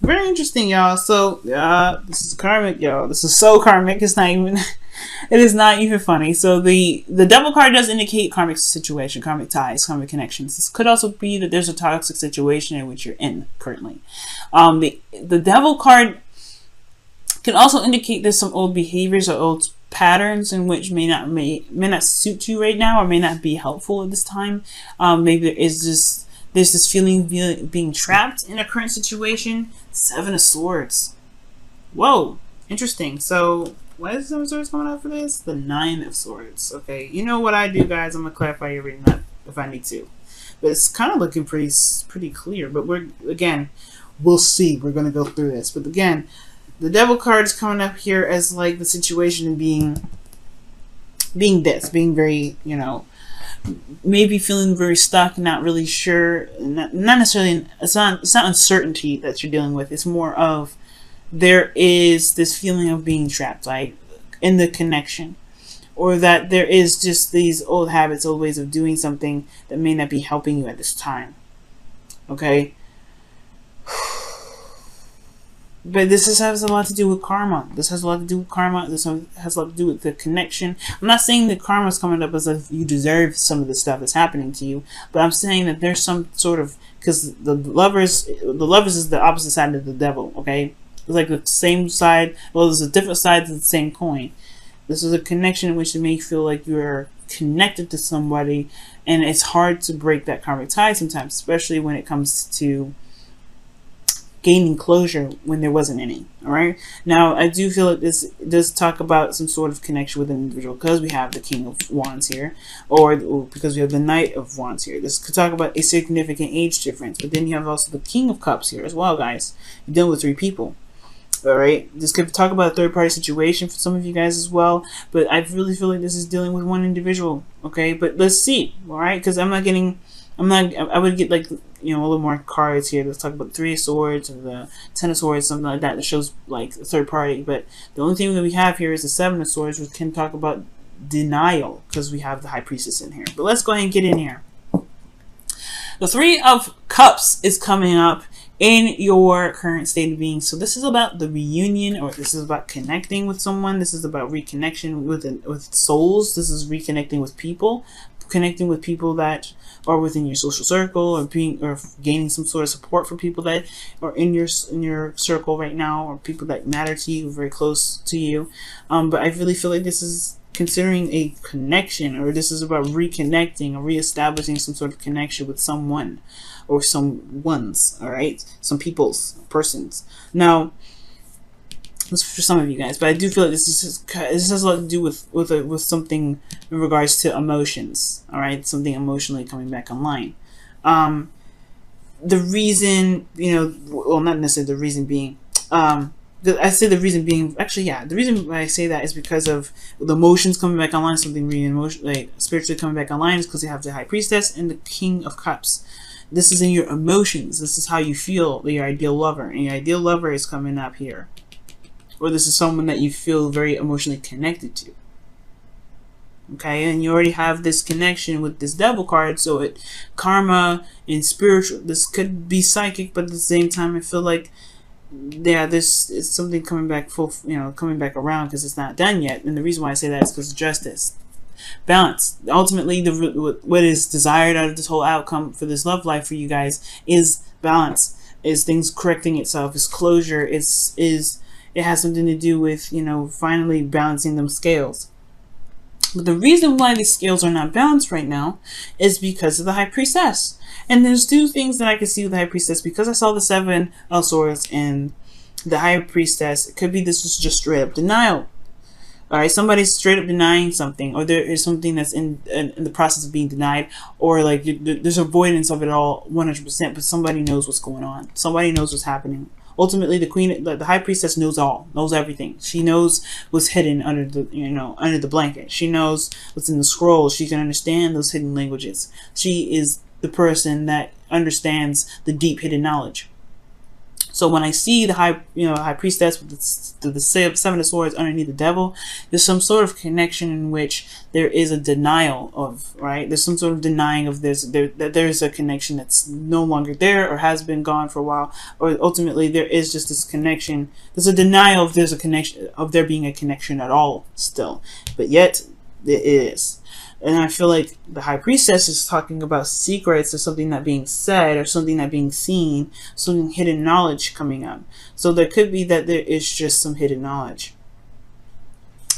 Very interesting, y'all. So, this is karmic, y'all. This is so karmic. It's not even. It is not even funny. So the devil card does indicate karmic situation, karmic ties, karmic connections. This could also be that there's a toxic situation in which you're in currently. The devil card can also indicate there's some old behaviors or old patterns in which may not suit you right now or may not be helpful at this time. Maybe there's this feeling of being trapped in a current situation. 7 of Swords. Whoa, interesting. So why is 7 of Swords coming out for this? The 9 of Swords. Okay, you know what I do, guys? I'm gonna clarify your reading that if I need to, but it's kind of looking pretty clear. But we'll see. We're gonna go through this, but again, the devil card is coming up here as like the situation being very, maybe feeling very stuck, not really sure, not necessarily, it's not uncertainty that you're dealing with. It's more of there is this feeling of being trapped, like in the connection, or that there is just these old habits, old ways of doing something that may not be helping you at this time. Okay. But this has a lot to do with karma. This has a lot to do with karma. This has a lot to do with the connection. I'm not saying that karma is coming up as if you deserve some of the stuff that's happening to you, but I'm saying that there's some sort of, because the lovers is the opposite side of the devil. Okay, it's like the same side. Well, there's a different sides of the same coin. This is a connection in which it may feel like you're connected to somebody, and it's hard to break that karmic tie sometimes, especially when it comes to gaining closure when there wasn't any. All right, now I do feel like this does talk about some sort of connection with an individual, because we have the King of Wands here, or because we have the Knight of Wands here. This could talk about a significant age difference, but then you have also the King of Cups here as well, guys. You're dealing with 3 people. All right, this could talk about a third-party situation for some of you guys as well, but I really feel like this is dealing with one individual. Okay, but let's see. All right, because I would get like, a little more cards here. Let's talk about the 3 of Swords or the 10 of Swords, something like that shows like a third party. But the only thing that we have here is the 7 of Swords, which can talk about denial, because we have the High Priestess in here. But let's go ahead and get in here. The 3 of Cups is coming up in your current state of being. So this is about the reunion, or this is about connecting with someone. This is about reconnection with souls. This is reconnecting with people, connecting with people that are within your social circle, or gaining some sort of support for people that are in your circle right now, or people that matter to you, very close to you. But I really feel like this is considering a connection, or this is about reconnecting or reestablishing some sort of connection with someone or some ones. All right, some persons. Now, this is for some of you guys, but I do feel like this has a lot to do with something in regards to emotions. All right, something emotionally coming back online. The reason, well, not necessarily the reason being, I say the reason being, actually, yeah, the reason why I say that is because of the emotions coming back online. Something really like spiritually coming back online is because you have the High Priestess and the King of Cups. This is in your emotions. This is how you feel, your ideal lover, and your ideal lover is coming up here. Or this is someone that you feel very emotionally connected to. Okay, and you already have this connection with this Devil card, so karma and spiritual, this could be psychic, but at the same time, I feel like, yeah, this is something coming back coming back around, because it's not done yet. And the reason why I say that is because of justice. Balance. Ultimately, what is desired out of this whole outcome for this love life for you guys is balance, is things correcting itself, is closure, it has something to do with, finally balancing them scales. But the reason why these scales are not balanced right now is because of the High Priestess. And there's 2 things that I can see with the High Priestess, because I saw the 7 of Swords and the High Priestess. It could be this is just straight up denial. All right, somebody's straight up denying something, or there is something that's in the process of being denied, or like there's avoidance of it all 100%, but somebody knows what's going on. Somebody knows what's happening. Ultimately, the High Priestess knows knows everything. She knows what's hidden under the blanket. She knows what's in the scroll. She can understand those hidden languages. She is the person that understands the deep hidden knowledge. So when I see the high priestess with the seven of swords underneath the devil, there's some sort of connection in which there is a denial of, right? There's some sort of denying of that there's a connection that's no longer there or has been gone for a while, or ultimately there is just this connection. There's a denial of there's a connection, of there being a connection at all still, but yet it is. And I feel like the high priestess is talking about secrets or something not being said or something not being seen, some hidden knowledge coming up. So there could be that there is just some hidden knowledge,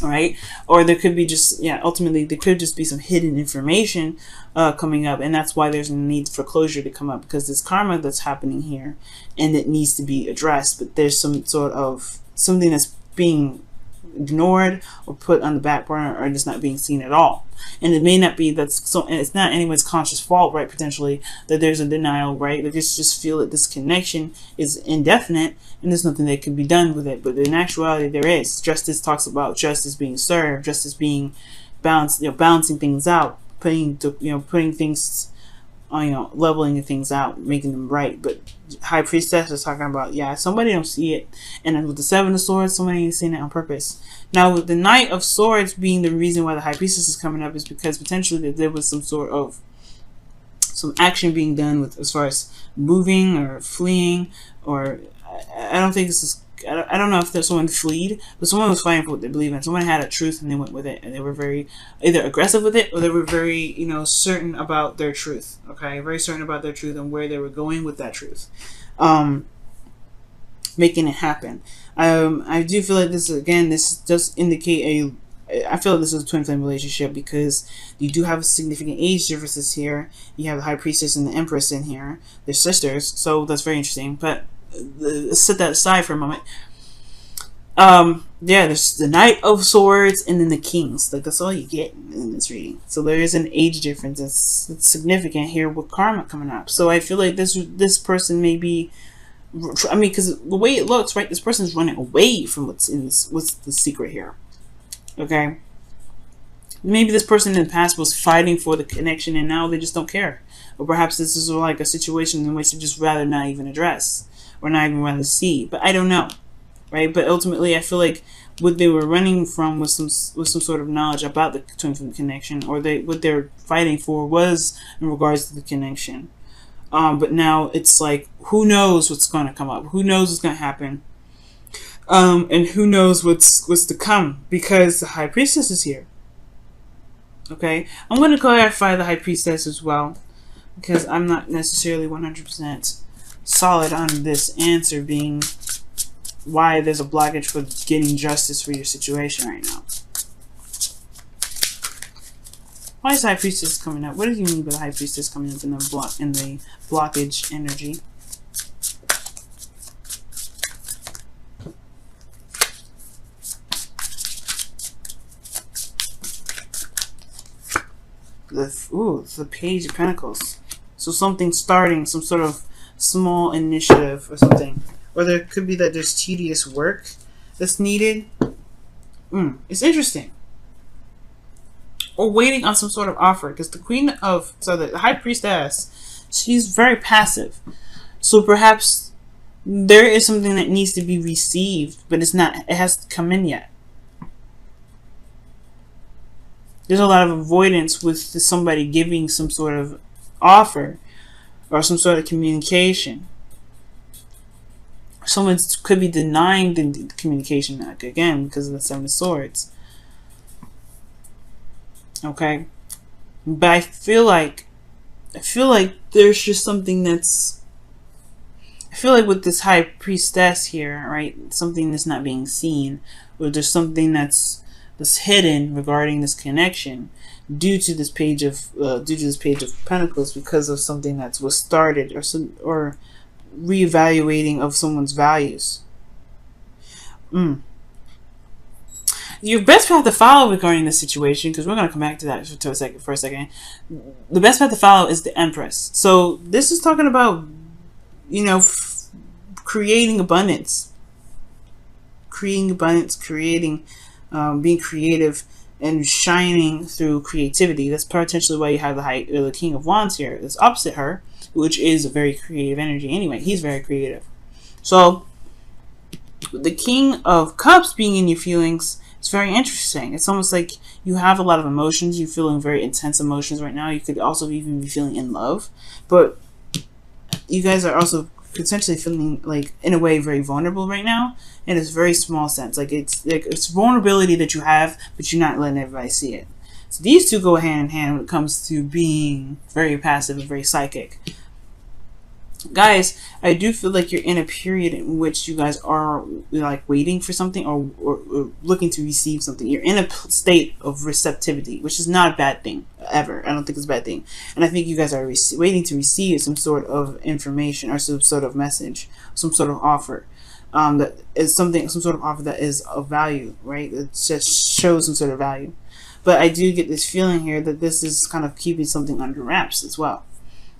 right? Or there could be just, ultimately there could just be some hidden information coming up. And that's why there's a need for closure to come up, because there's karma that's happening here and it needs to be addressed. But there's some sort of something that's being ignored or put on the back burner, or just not being seen at all. And it may not be that's so, and it's not anyone's conscious fault, right? Potentially that there's a denial, right? They just feel that this connection is indefinite and there's nothing that can be done with it. But in actuality, there is. Justice talks about justice being served, justice being balanced, balancing things out, putting things, leveling things out, making them right. But high priestess is talking about, somebody don't see it. And then with the seven of swords, somebody ain't seeing it on purpose. Now with the knight of swords being the reason why the high priestess is coming up, is because potentially there was some sort of some action being done with, as far as moving or fleeing, or I don't think this is, I don't know if there's someone fleed, but someone was fighting for what they believe in. Someone had a truth and they went with it, and they were very either aggressive with it, or they were very, certain about their truth. Okay, very certain about their truth and where they were going with that truth, making it happen. I do feel like this does indicate I feel like this is a twin flame relationship, because you do have significant age differences here. You have the high priestess and the empress in here. They're sisters, so that's very interesting. But let's set that aside for a moment. There's the knight of swords and then the kings. Like, that's all you get in this reading. So there is an age difference that's significant here with karma coming up. So I feel like this person may be, because the way it looks, right, this person's running away from what's the secret here. Okay, maybe this person in the past was fighting for the connection and now they just don't care. Or perhaps this is like a situation in which they just rather not even address, or not even rather see. But I don't know, right? But ultimately I feel like what they were running from was some sort of knowledge about the twin flame connection, or what they're fighting for was in regards to the connection. But now it's like, who knows what's going to come up? Who knows what's going to happen? And who knows what's to come, because the high priestess is here. Okay, I'm going to clarify the high priestess as well, because I'm not necessarily 100% solid on this answer being why there's a blockage for getting justice for your situation right now. Why is high priestess coming up? What do you mean by the high priestess coming up in the blockage energy? The Page of Pentacles. So something starting, some sort of small initiative or something. Or there could be that there's tedious work that's needed. It's interesting. Or waiting on some sort of offer. Because the the high priestess, she's very passive. So perhaps there is something that needs to be received, but it hasn't come in yet. There's a lot of avoidance with somebody giving some sort of offer or some sort of communication. Someone could be denying the communication, again, because of the Seven of Swords. Okay, but I feel like there's just something that's. I feel like with this high priestess here, right, something that's not being seen, or there's something that's hidden regarding this connection due to this page of Pentacles, because of something that was started, or reevaluating of someone's values. Your best path to follow regarding this situation, because we're going to come back to that for a second. The best path to follow is the Empress. So this is talking about, creating abundance, being creative and shining through creativity. That's potentially why you have the King of Wands here. That's opposite her, which is a very creative energy anyway. He's very creative. So the King of Cups being in your feelings, it's very interesting. It's almost like you have a lot of emotions. You're feeling very intense emotions right now. You could also even be feeling in love, but you guys are also potentially feeling like, in a way, very vulnerable right now, in a very small sense. Like it's vulnerability that you have, but you're not letting everybody see it. So these two go hand in hand when it comes to being very passive and very psychic. Guys, I do feel like you're in a period in which you guys are like waiting for something, or looking to receive something. You're in a state of receptivity, which is not a bad thing ever. I don't think it's a bad thing. And I think you guys are waiting to receive some sort of information or some sort of message, some sort of offer. That is some sort of offer that is of value, right? It just shows some sort of value. But I do get this feeling here that this is kind of keeping something under wraps as well.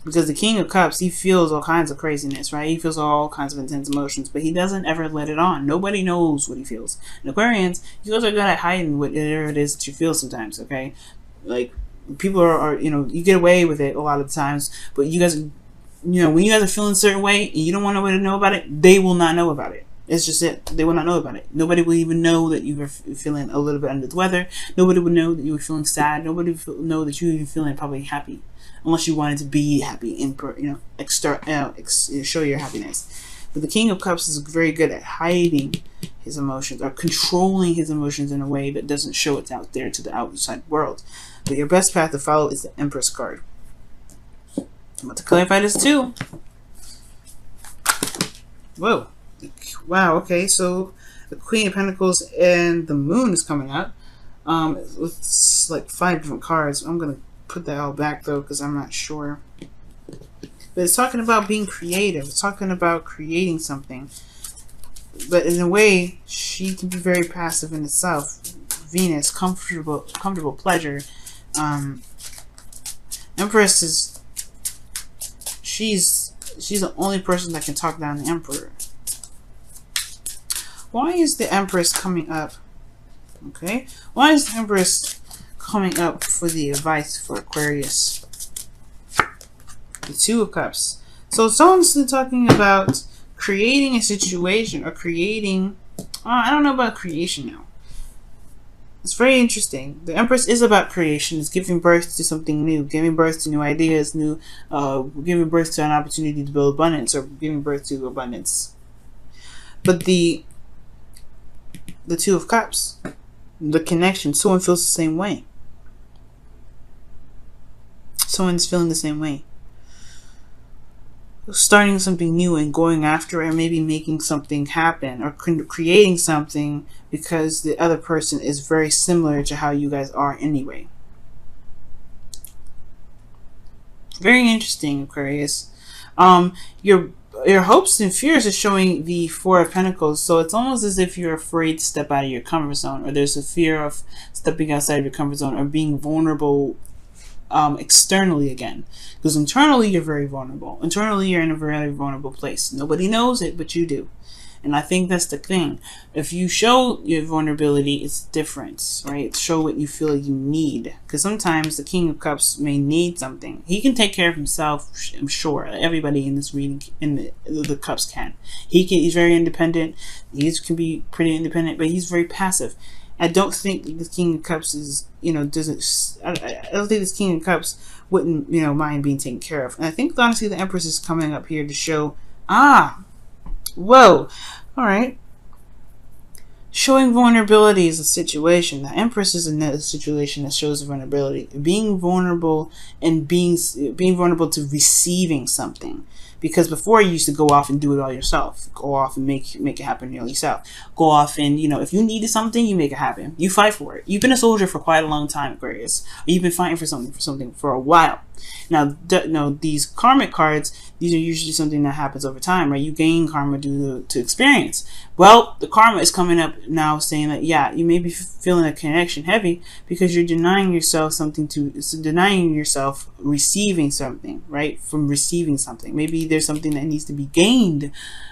Because the King of Cups, he feels all kinds of craziness, right? He feels all kinds of intense emotions, but he doesn't ever let it on. Nobody knows what he feels. And Aquarians, you guys are good at hiding whatever it is that you feel sometimes, okay? Like, people are, you know, you get away with it a lot of the times, but you guys, you know, when you guys are feeling a certain way and you don't want nobody to know about it, they will not know about it. It's just it. They will not know about it. Nobody will even know that you were feeling a little bit under the weather. Nobody would know that you were feeling sad. Nobody would know that you were even feeling probably happy, unless you wanted to be happy and, you know, show your happiness. But the King of Cups is very good at hiding his emotions, or controlling his emotions in a way that doesn't show it out there to the outside world. But your best path to follow is the Empress card. I'm about to clarify this too. Whoa. Wow, okay, so the Queen of Pentacles and the Moon is coming up. With like 5 different cards. I'm going to put that all back though, because I'm not sure. But it's talking about being creative. It's talking about creating something. But in a way, she can be very passive in itself. Venus, comfortable pleasure. Empress is, she's the only person that can talk down the Emperor. Why is the Empress coming up? Okay, why is the Empress coming up for the advice for Aquarius? The Two of Cups. So someone's talking about creating a situation, or creating, I don't know about creation now. It's very interesting. The Empress is about creation. It's giving birth to something new, giving birth to new ideas, giving birth to an opportunity to build abundance, or giving birth to abundance. But the Two of Cups, the connection, someone feels the same way. Someone's feeling the same way. Starting something new and going after it, or maybe making something happen, or creating something because the other person is very similar to how you guys are anyway. Very interesting, Aquarius. Your hopes and fears are showing the Four of Pentacles, so it's almost as if you're afraid to step out of your comfort zone, or there's a fear of stepping outside of your comfort zone, or being vulnerable externally again. Because internally you're very vulnerable. Internally you're in a very vulnerable place. Nobody knows it, but you do. And I think that's the thing. If you show your vulnerability, it's different, right? Show what you feel you need. Because sometimes the King of Cups may need something. He can take care of himself, I'm sure. Everybody in this reading, in the Cups can. He's very independent. He can be pretty independent, but he's very passive. I don't think the King of Cups is, you know, I don't think this King of Cups wouldn't, you know, mind being taken care of. And I think, honestly, the Empress is coming up here to show, whoa, all right. Showing vulnerability is a situation. The Empress is another situation that shows vulnerability. Being vulnerable, and being vulnerable to receiving something. Because before you used to go off and do it all yourself. Go off and make it happen yourself. Go off and, you know, if you needed something, you make it happen. You fight for it. You've been a soldier for quite a long time, Aquarius. You've been fighting for something for a while. Now, these karmic cards, these are usually something that happens over time, right? You gain karma due to experience. Well, the karma is coming up now saying that, yeah, you may be feeling a connection heavy because you're denying yourself receiving something, right? From receiving something. Maybe there's something that needs to be gained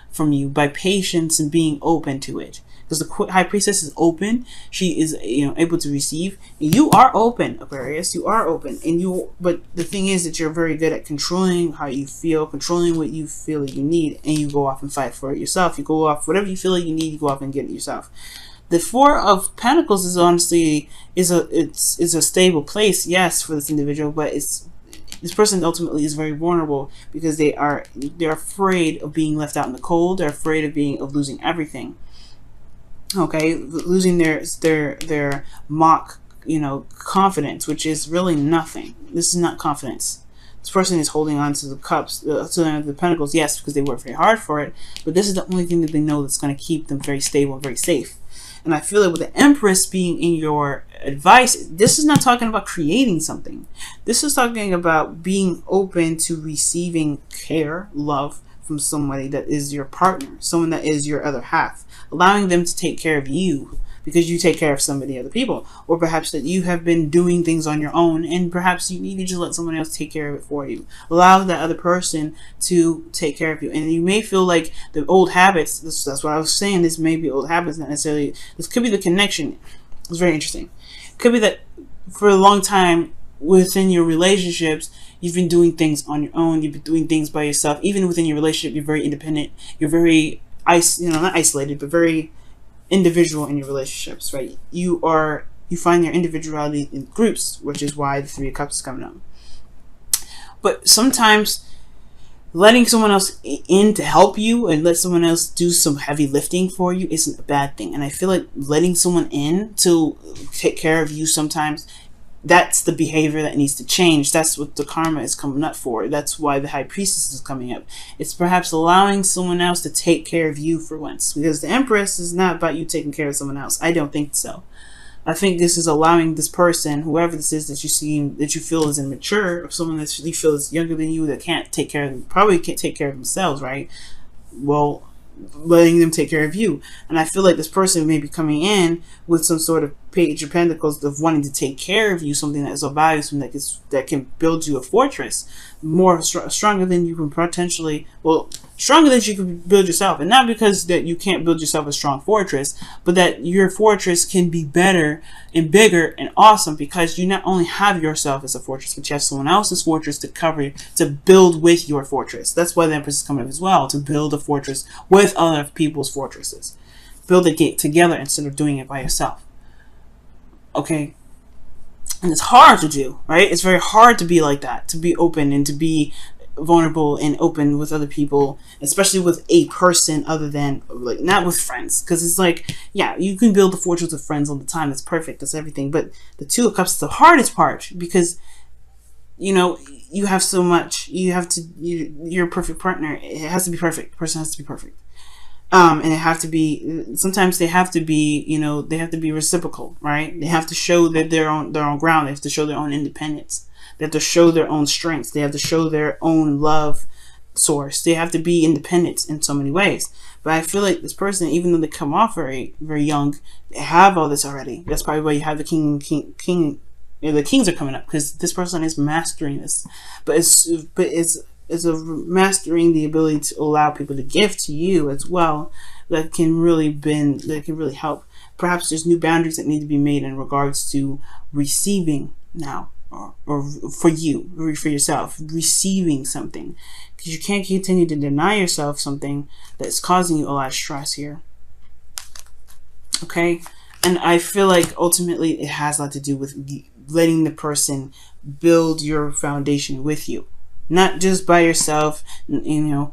from you by patience and being open to it. because the High Priestess is open. She is, you know, able to receive. You are open, Aquarius. You are open, but the thing is that you're very good at controlling how you feel, controlling what you feel that you need, and you go off and fight for it yourself. You go off whatever you feel like you need. You go off and get it yourself. The Four of Pentacles is honestly is a stable place, yes, for this individual, but this person ultimately is very vulnerable because they're afraid of being left out in the cold. They're afraid of losing everything. Okay, losing their mock, you know, confidence, which is really nothing. This is not confidence. This person is holding on to the cups, to the pentacles, yes, because they work very hard for it, but this is the only thing that they know that's going to keep them very stable and very safe. And I feel like with the Empress being in your advice, this is not talking about creating something. This is talking about being open to receiving care, love from somebody that is your partner, someone that is your other half, allowing them to take care of you because you take care of somebody, other people, or perhaps that you have been doing things on your own and perhaps you need to just let someone else take care of it for you. Allow that other person to take care of you. And you may feel like the old habits, that's what I was saying, this may be old habits, not necessarily, this could be the connection. It's very interesting. It could be that for a long time within your relationships, you've been doing things on your own, you've been doing things by yourself. Even within your relationship, you're very independent, you're very, not isolated, but very individual in your relationships, right? You find your individuality in groups, which is why the Three of Cups is coming up. But sometimes letting someone else in to help you and let someone else do some heavy lifting for you isn't a bad thing. And I feel like letting someone in to take care of you sometimes, that's the behavior that needs to change. That's what the karma is coming up for. That's why the High Priestess is coming up. It's perhaps allowing someone else to take care of you for once. Because the Empress is not about you taking care of someone else. I don't think so. I think this is allowing this person, whoever this is that you feel is immature, or someone that you feel is younger than you that probably can't take care of themselves, right? Well, letting them take care of you. And I feel like this person may be coming in with some sort of Page of Pentacles of wanting to take care of you, something that is of value, something that can build you a fortress stronger than you can potentially, stronger than you can build yourself. And not because that you can't build yourself a strong fortress, but that your fortress can be better and bigger and awesome because you not only have yourself as a fortress, but you have someone else's fortress to build with your fortress. That's why the Empress is coming up as well, to build a fortress with other people's fortresses. Build it together instead of doing it by yourself. Okay, and it's hard to do, right? It's very hard to be like that, to be open and to be vulnerable and open with other people, especially with a person other than, like, not with friends. Because it's like, yeah, you can build a fortress with friends all the time. That's perfect. That's everything. But the Two of Cups is the hardest part because, you know, you have so much. You have to, you're a perfect partner. It has to be perfect. The person has to be perfect. And it have to be, sometimes they have to be, they have to be reciprocal, right? They have to show that they're on their own ground. They have to show their own independence. They have to show their own strengths. They have to show their own love source. They have to be independent in so many ways. But I feel like this person, even though they come off very, very young, they have all this already. That's probably why you have the king. The kings are coming up because this person is mastering this. But it's a mastering the ability to allow people to give to you as well that can really help. Perhaps there's new boundaries that need to be made in regards to receiving now, or for you, or for yourself, receiving something, because you can't continue to deny yourself something that's causing you a lot of stress here. Okay, and I feel like ultimately it has a lot to do with letting the person build your foundation with you. Not just by yourself, you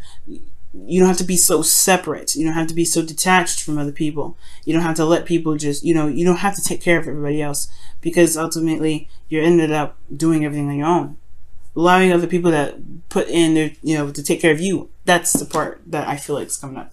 don't have to be so separate. You don't have to be so detached from other people. You don't have to let people just, you don't have to take care of everybody else because ultimately you ended up doing everything on your own. Allowing other people that put in their, to take care of you. That's the part that I feel like is coming up.